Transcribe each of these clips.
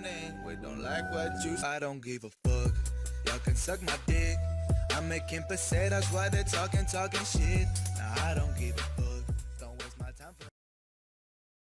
name. We don't like what you. I don't give a fuck. Y'all can suck my dick. I'm making pesetas while they're talking shit. Nah, I don't give a fuck. Don't waste my time for.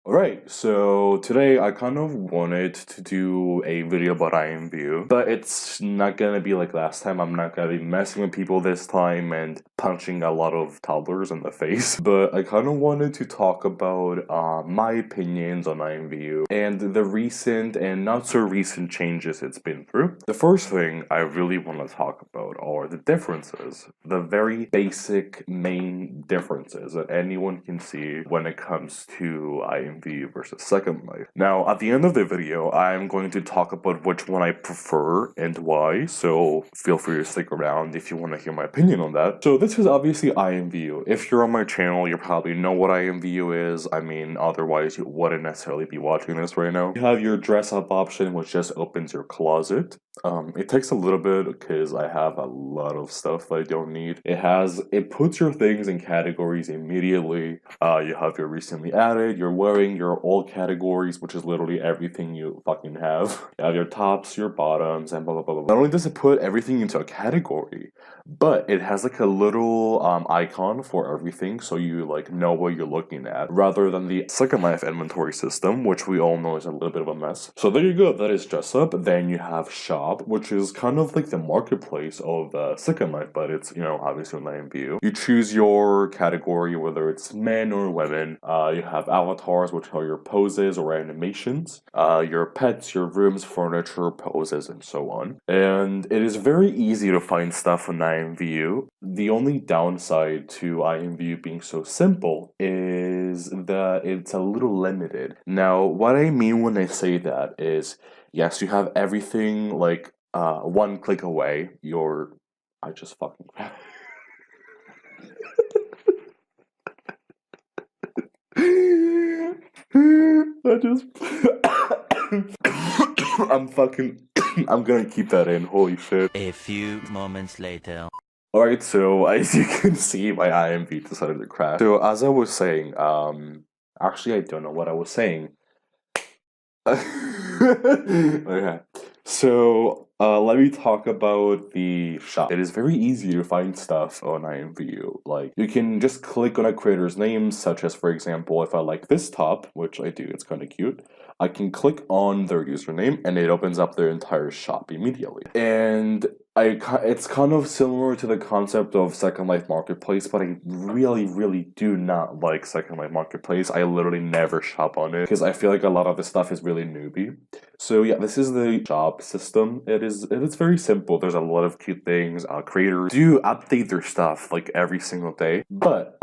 Alright, so today I kind of wanted to do a video about IMVU, but it's not gonna be like last time. I'm not gonna be messing with people this time and punching a lot of toddlers in the face, but I kind of wanted to talk about my opinions on IMVU and the recent and not so recent changes it's been through. The first thing I really want to talk about are the differences, the very basic main differences that anyone can see when it comes to IMVU versus Second Life. Now, at the end of the video, I'm going to talk about which one I prefer and why, so feel free to stick around if you want to hear my opinion on that. So this is obviously IMVU. If you're on my channel, you probably know what IMVU is. I mean, otherwise you wouldn't necessarily be watching this right now. You have your dress up option, which just opens your closet. It takes a little bit because I have a lot of stuff I don't need. It puts your things in categories immediately. You have your recently added, your wearing, your all categories, which is literally everything you fucking have. You have your tops, your bottoms, and blah blah blah blah. Not only does it put everything into a category, but it has like a little icon for everything, so you like know what you're looking at, rather than the Second Life inventory system, which we all know is a little bit of a mess. So there you go, that is dress up. Then you have shop, which is kind of like the marketplace of Second Life, but it's, you know, obviously on IMVU. You choose your category, whether it's men or women. You have avatars, which are your poses or animations, your pets, your rooms, furniture, poses, and so on. And it is very easy to find stuff on IMVU. The only downside to IMVU being so simple is that it's a little limited. Now, what I mean when I say that is, yes, you have everything like one click away. I just fucking I just I'm gonna keep that in, holy shit. A few moments later. Alright, so as you can see, my IMV decided to crash. So as I was saying, actually I don't know what I was saying. Okay, so let me talk about the shop. It is very easy to find stuff on IMVU. Like, you can just click on a creator's name, such as, for example, if I like this top, which I do, it's kind of cute, I can click on their username and it opens up their entire shop immediately. And it's kind of similar to the concept of Second Life Marketplace, but I really do not like Second Life Marketplace. I literally never shop on it because I feel like a lot of the stuff is really newbie. So yeah, this is the shop system. It's very simple. There's a lot of cute things. Creators do update their stuff like every single day, but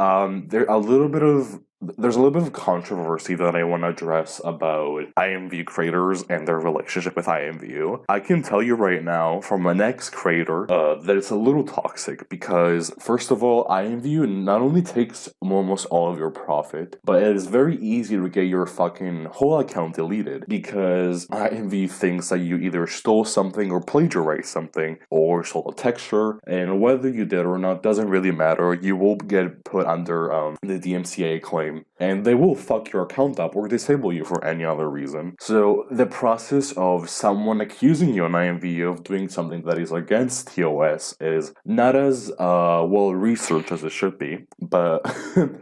there's a little bit of controversy that I want to address about IMVU creators and their relationship with IMVU. I can tell you right now, from an ex-creator, that it's a little toxic because, first of all, IMVU not only takes almost all of your profit, but it is very easy to get your fucking whole account deleted because IMVU thinks that you either stole something or plagiarized something or stole a texture, and whether you did or not doesn't really matter. You will get put under the DMCA claim, and they will fuck your account up or disable you for any other reason. So the process of someone accusing you on IMVU of doing something that is against TOS is not as well researched as it should be, but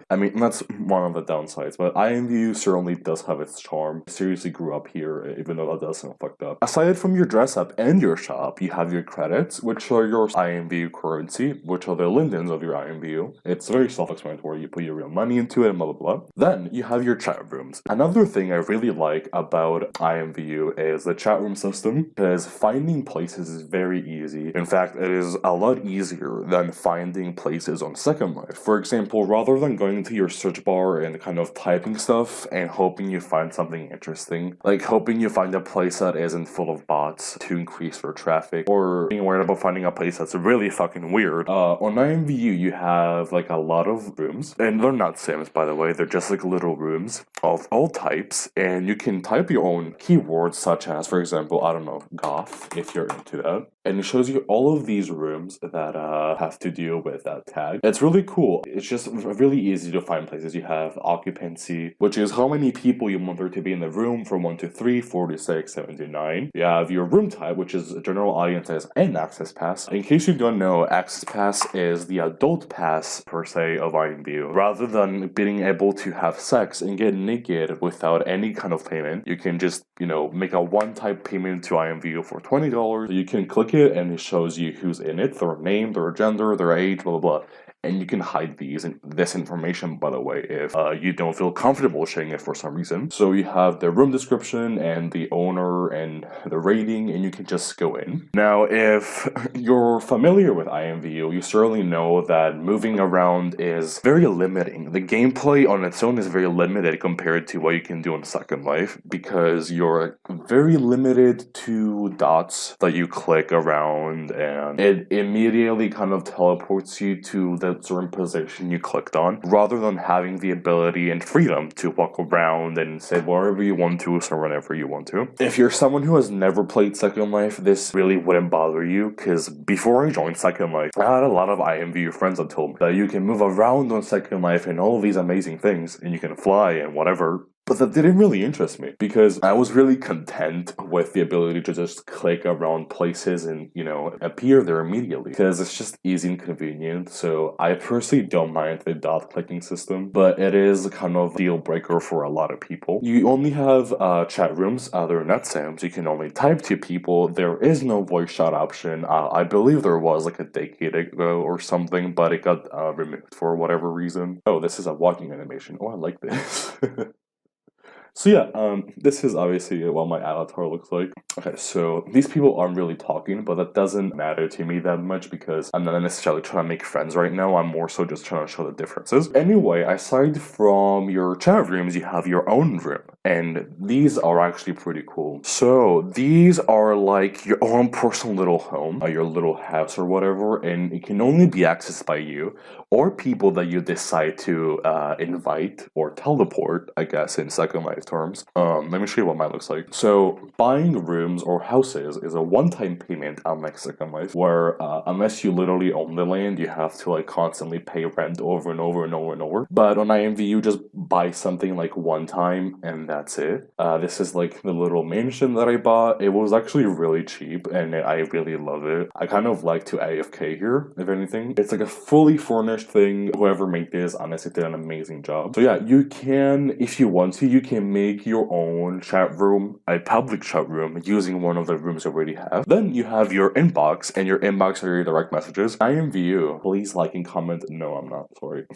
I mean, that's one of the downsides, but IMVU certainly does have its charm. I seriously grew up here, even though that does sound fucked up. Aside from your dress up and your shop, you have your credits, which are your IMVU currency, which are the lindens of your IMVU. It's very self-explanatory. You put your real money into it and blah blah blah. Then you have your chat rooms. Another thing I really like about IMVU is the chat room system, because finding places is very easy. In fact, it is a lot easier than finding places on Second Life. For example, rather than going into your search bar and kind of typing stuff and hoping you find something interesting, like hoping you find a place that isn't full of bots to increase your traffic, or being worried about finding a place that's really fucking weird, on IMVU you have like a lot of rooms, and they're not Sims, by the way. They're just like little rooms of all types, and you can type your own keywords, such as, for example, I don't know, goth, if you're into that, and it shows shows you all of these rooms that have to deal with that tag. It's really cool. It's just really easy to find places. You have occupancy, which is how many people you want there to be in the room from 1 to 3, 4 to 6, 7 to 9. You have your room type, which is general audiences and access pass. In case you don't know, access pass is the adult pass per se of IMVU. Rather than being able to have sex and get naked without any kind of payment, you can just, make a one-time payment to IMVU for $20. You can click it and it shows you who's in it, their name, their gender, their age, blah, blah, blah. And you can hide this information, by the way, if you don't feel comfortable sharing it for some reason. So you have the room description and the owner and the rating, and you can just go in. Now, if you're familiar with IMVU, you certainly know that moving around is very limiting. The gameplay on its own is very limited compared to what you can do in Second Life, because you're very limited to dots that you click around, and it immediately kind of teleports you to the certain position you clicked on, rather than having the ability and freedom to walk around and say wherever you want to, so whenever you want to. If you're someone who has never played Second Life, this really wouldn't bother you, because before I joined Second Life, I had a lot of IMVU friends that told me that you can move around on Second Life and all of these amazing things, and you can fly and whatever. But that didn't really interest me, because I was really content with the ability to just click around places and, appear there immediately, because it's just easy and convenient. So I personally don't mind the dot clicking system, but it is kind of a deal breaker for a lot of people. You only have chat rooms, they're not Sims. You can only type to people. There is no voice chat option. I believe there was like a decade ago or something, but it got removed for whatever reason. Oh, this is a walking animation. Oh, I like this. So yeah, this is obviously what my avatar looks like. Okay, so these people aren't really talking, but that doesn't matter to me that much, because I'm not necessarily trying to make friends right now. I'm more so just trying to show the differences. Anyway, aside from your chat rooms, you have your own room, and these are actually pretty cool. So these are like your own personal little home, your little house or whatever, and it can only be accessed by you or people that you decide to invite or teleport, I guess, in Second Life terms. Let me show you what mine looks like. So buying rooms or houses is a one-time payment, unlike Second Life, where unless you literally own the land, you have to like constantly pay rent over and over and over and over. But on IMV, you just buy something like one time and that's it. This is like the little mansion that I bought. It was actually really cheap and I really love it. I kind of like to AFK here, if anything. It's like a fully furnished thing. Whoever made this honestly did an amazing job. So yeah, you can, if you want to, you can make your own chat room, a public chat room, using one of the rooms you already have. Then you have your inbox, and your inbox are your direct messages. IMVU, please like and comment. No, I'm not, sorry.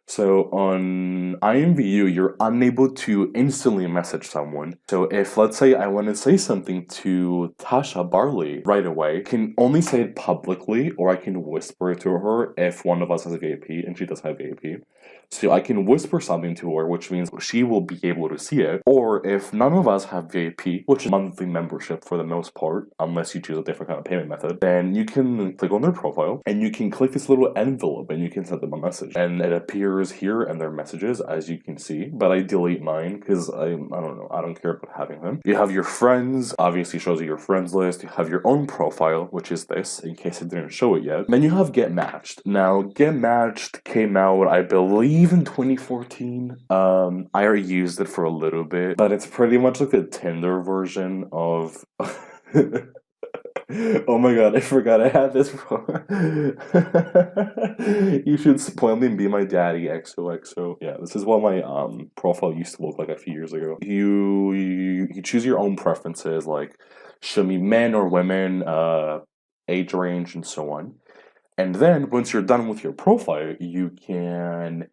So on IMVU, you're unable to instantly message someone. So if, let's say, I want to say something to Tasha Barley right away, I can only say it publicly, or I can whisper it to her if one of us has a VIP, and she does have a VIP. So I can whisper something to her, which means she will be able to see it. Or if none of us have VIP, which is monthly membership for the most part, unless you choose a different kind of payment method, then you can click on their profile and you can click this little envelope and you can send them a message. And it appears here in their messages, as you can see. But I delete mine because I don't know, I don't care about having them. You have your friends, obviously shows you your friends list. You have your own profile, which is this, in case I didn't show it yet. Then you have Get Matched. Now, Get Matched came out, I believe, in 2014. I already used it for a little bit, but it's pretty much like the Tinder version of oh my god, I forgot I had this You should spoil me and be my daddy, XOXO. Yeah, this is what my profile used to look like a few years ago. You choose your own preferences, like show me men or women, age range, and so on. And then once you're done with your profile, you can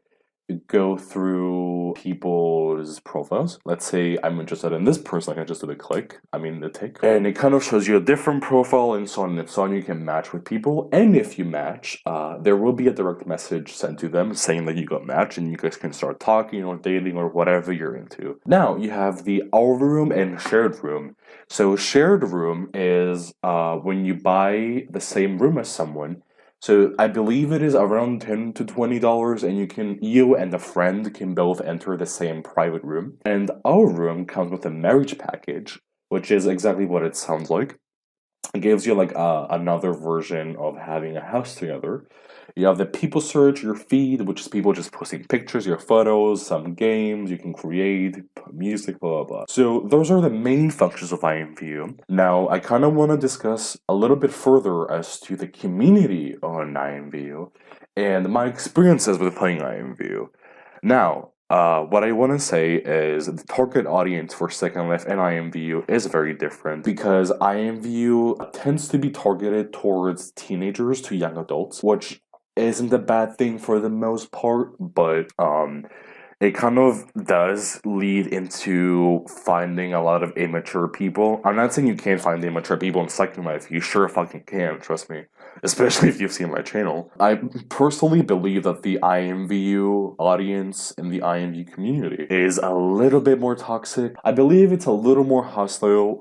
go through people's profiles. Let's say I'm interested in this person, I can just do the click, the tick, and it kind of shows you a different profile and so on and so on. You can match with people, and if you match, there will be a direct message sent to them saying that you got matched, and you guys can start talking or dating or whatever you're into. Now you have the Our Room and Shared Room. So Shared Room is when you buy the same room as someone. So I believe it is around $10 to $20, and you and a friend can both enter the same private room. And Our Room comes with a marriage package, which is exactly what it sounds like. It gives you like another version of having a house together. You have the people search, your feed, which is people just posting pictures, your photos, some games you can create, music, blah, blah, blah. So those are the main functions of IMVU. Now, I kind of want to discuss a little bit further as to the community on IMVU and my experiences with playing IMVU. Now, what I want to say is the target audience for Second Life and IMVU is very different because IMVU tends to be targeted towards teenagers to young adults, which isn't a bad thing for the most part, but it kind of does lead into finding a lot of immature people. I'm not saying you can't find immature people in Second Life. You sure fucking can, trust me. Especially if you've seen my channel. I personally believe that the IMVU audience and the IMVU community is a little bit more toxic. I believe it's a little more hostile.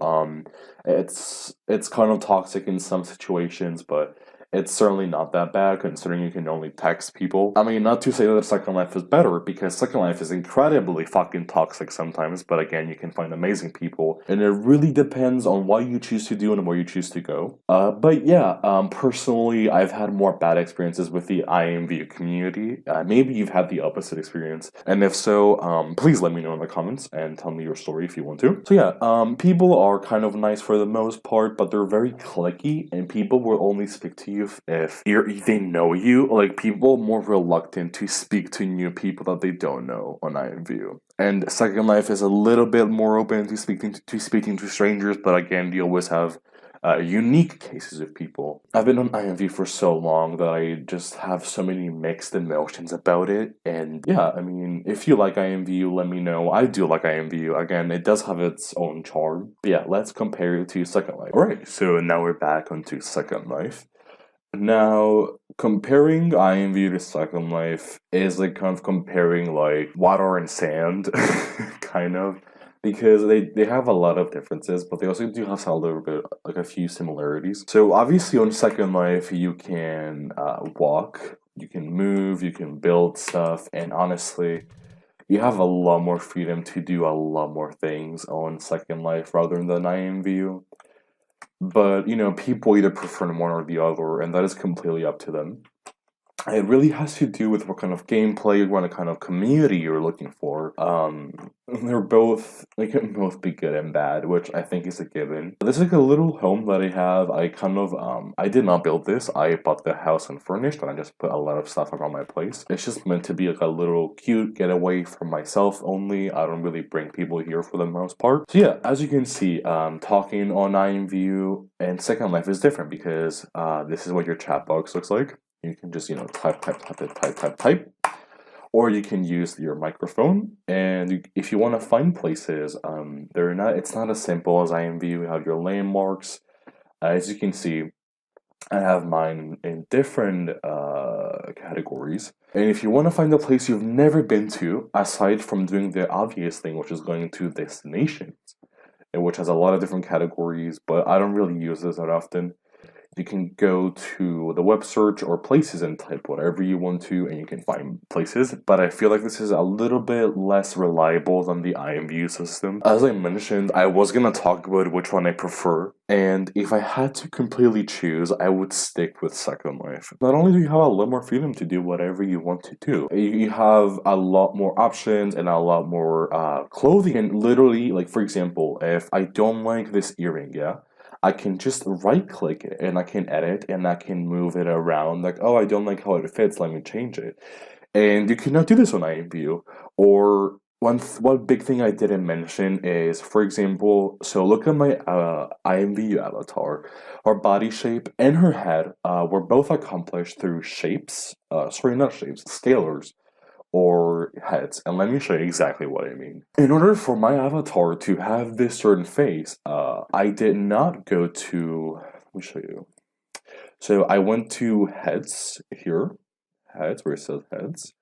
It's kind of toxic in some situations, but it's certainly not that bad considering you can only text people. I mean, not to say that Second Life is better, because Second Life is incredibly fucking toxic sometimes, but again, you can find amazing people, and it really depends on what you choose to do and where you choose to go. But yeah, personally, I've had more bad experiences with the IMVU community. Maybe you've had the opposite experience, and if so, please let me know in the comments and tell me your story if you want to. So yeah, people are kind of nice for the most part, but they're very cliquey, and people will only speak to you if they know you. Like, people more reluctant to speak to new people that they don't know on IMVU. And Second Life is a little bit more open to speaking to strangers, but again, you always have unique cases of people. I've been on IMVU for so long that I just have so many mixed emotions about it. And yeah, I mean, if you like IMVU, let me know. I do like IMVU. Again, it does have its own charm. But yeah, let's compare it to Second Life. Alright, so now we're back onto Second Life. Now, comparing IMVU to Second Life is like kind of comparing like water and sand, kind of, because they have a lot of differences, but they also do have a little bit, like a few similarities. So obviously on Second Life, you can walk, you can move, you can build stuff, and honestly, you have a lot more freedom to do a lot more things on Second Life rather than IMVU. But, you know, people either prefer one or the other, and that is completely up to them. It really has to do with what kind of gameplay, what kind of community you're looking for. They can both be good and bad, which I think is a given. This is like a little home that I have. I did not build this. I bought the house unfurnished, and I just put a lot of stuff around my place. It's just meant to be like a little cute getaway for myself only. I don't really bring people here for the most part. So yeah, as you can see, talking on IMVU and Second Life is different because this is what your chat box looks like. You can just, you know, type. Or you can use your microphone, and if you want to find places, it's not as simple as IMVU. You have your landmarks. As you can see, I have mine in different categories. And if you want to find a place you've never been to, aside from doing the obvious thing, which is going to destinations, which has a lot of different categories, but I don't really use this that often. You can go to the web search or places and type whatever you want to, and you can find places. But I feel like this is a little bit less reliable than the IMVU system. As I mentioned, I was gonna talk about which one I prefer, and if I had to completely choose, I would stick with Second Life. Not only do you have a lot more freedom to do whatever you want to do, you have a lot more options and a lot more clothing. And literally, like, for example, if I don't like this earring, yeah, I can just right-click it, and I can edit, and I can move it around, like, oh, I don't like how it fits, let me change it. And you cannot do this on IMVU. Or one big thing I didn't mention is, for example, so look at my IMVU avatar. Her body shape and her head were both accomplished through scalars, or heads, and let me show you exactly what I mean. In order for my avatar to have this certain face, I did not go to, let me show you. So I went to heads here, heads, where it says heads,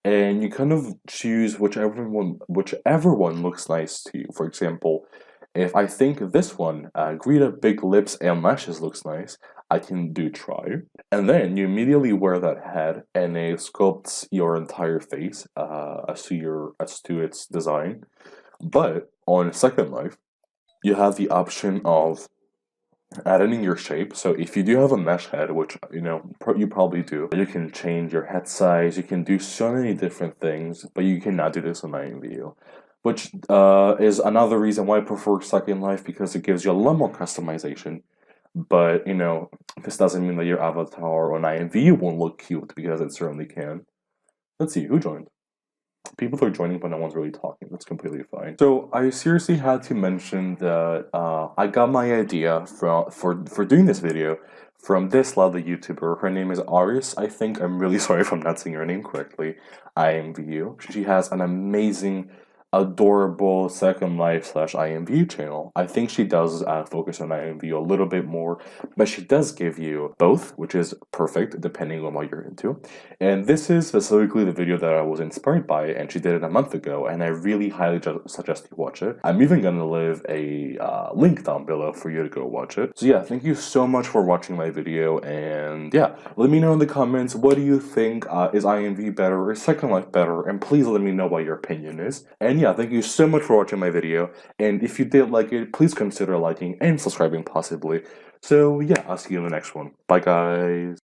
and you kind of choose whichever one looks nice to you. For example, if I think this one, Greta Big Lips and Lashes looks nice, I can do try. And then you immediately wear that head, and it sculpts your entire face as to its design. But on Second Life, you have the option of editing your shape. So if you do have a mesh head, which you probably do, you can change your head size. You can do so many different things, but you cannot do this on IMVU, which is another reason why I prefer Second Life, because it gives you a lot more customization. But this doesn't mean that your avatar on IMVU won't look cute, because it certainly can. Let's see who joined. People are joining, but no one's really talking. That's completely fine. So I seriously had to mention that I got my idea for doing this video from this lovely YouTuber. Her name is Aris, I think. I'm really sorry if I'm not saying her name correctly. IMVU. She has an amazing, adorable Second Life / IMVU channel. I think she does focus on IMVU a little bit more, but she does give you both, which is perfect depending on what you're into. And this is specifically the video that I was inspired by, and she did it a month ago, and I really highly suggest you watch it. I'm even gonna leave a link down below for you to go watch it. So yeah, thank you so much for watching my video, and yeah, let me know in the comments, what do you think? Is IMV better or is Second Life better? And please let me know what your opinion is. And yeah, thank you so much for watching my video, and if you did like it, please consider liking and subscribing possibly. So yeah, I'll see you in the next one. Bye guys!